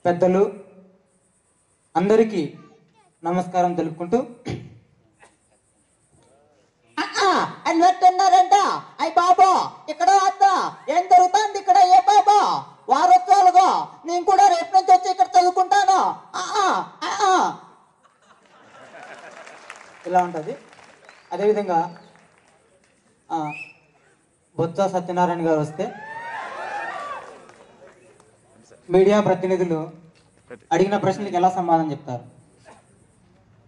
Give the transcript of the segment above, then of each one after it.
పెద్దలు అందరికీ నమస్కారం తెలుపుకుంటూ అన్నట్టున్నారంట. అయ్యి బాబా ఇక్కడ అత్త ఏం జరుగుతుంది ఇక్కడ? ఏ బాబా వారోత్సవాలుగా నేను కూడా రేపు నుంచి వచ్చి ఇక్కడ చదువుకుంటాను. ఇలా ఉంటుంది. అదేవిధంగా బొత్స సత్యనారాయణ గారు వస్తే మీడియా ప్రతినిధులు అడిగిన ప్రశ్నలకు ఎలా సమాధానం చెప్తారు?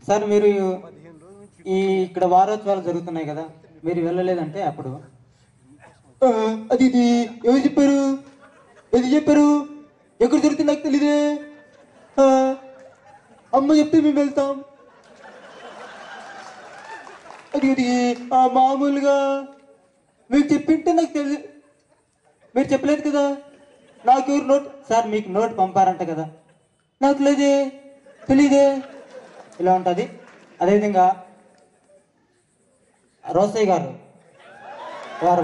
సార్ మీరు ఇక్కడ వారోత్సవాలు జరుగుతున్నాయి కదా, మీరు వెళ్ళలేదంటే అప్పుడు అది ఇది ఎవరు చెప్పారు, ఏది చెప్పారు, ఎక్కడ జరుగుతుంది నాకు తెలీదే, అమ్మ చెప్తే మేము వెళ్తాం. అది ఇది మామూలుగా మీరు చెప్పింటే నాకు తెలియదు, మీరు చెప్పలేదు కదా, నాకు ఎవరు నోట్ సార్ మీకు నోట్ పంపారంట కదా, నాకు లేదే తెలీదే. ఇలా ఉంటుంది. అదేవిధంగా రోసయ్య గారు వారు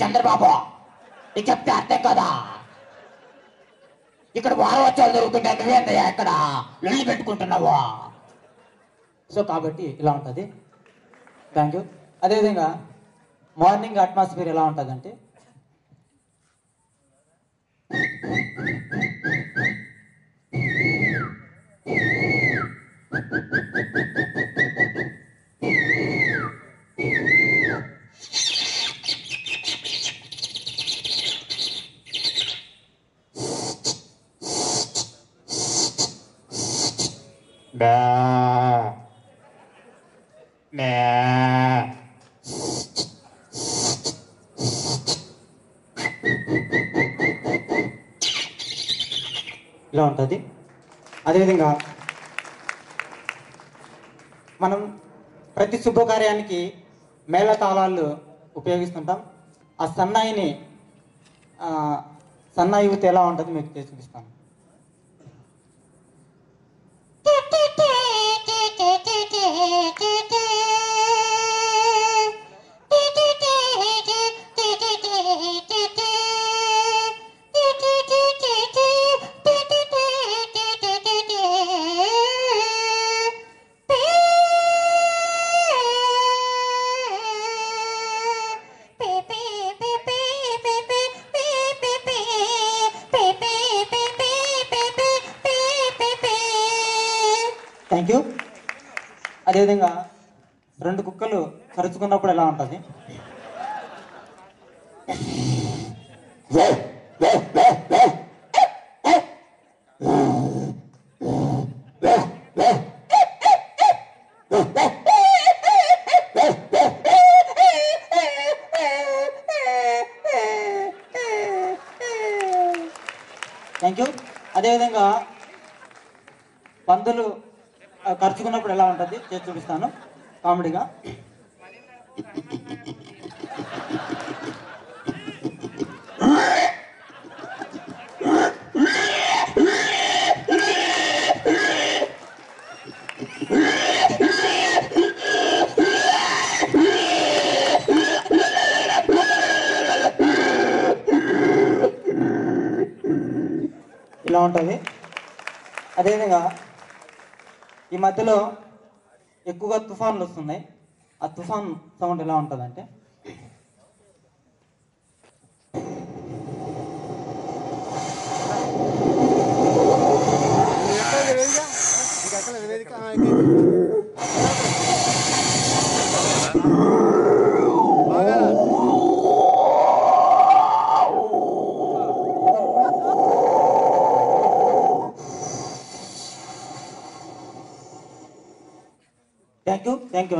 చంద్రబాబు నీకు చెప్తే అర్థం కదా, ఇక్కడ వారోత్సవాలు జరుగుతుంటే నువ్వేందయ్యా ఇక్కడ లొల్లి పెట్టుకుంటున్నావు? సో కాబట్టి ఇలా ఉంటుంది. Thank you. అదేవిధంగా మార్నింగ్ అట్మాస్ఫియర్ ఎలా ఉంటుందంటే ఇలా ఉంటుంది. అదేవిధంగా మనం ప్రతి శుభకార్యానికి మేళతాళాలు ఉపయోగిస్తుంటాం. ఆ సన్నాయిని సన్నాయి ఊత ఎలా ఉంటుంది మీకు చూపిస్తాను. Thank you. అదేవిధంగా రెండు కుక్కలు కరుచుకున్నప్పుడు ఎలా ఉంటుంది? Thank you. అదేవిధంగా పందులు ఖర్చుకున్నప్పుడు ఎలా ఉంటుంది చేసి చూపిస్తాను కామెడీగా. ఇలా ఉంటుంది. అదేవిధంగా ఈ మధ్యలో ఎక్కువగా తుఫాన్లు వస్తున్నాయి. ఆ తుఫాన్ సౌండ్ ఎలా ఉంటుందంటే థ్యాంక్ యూ. Thank you.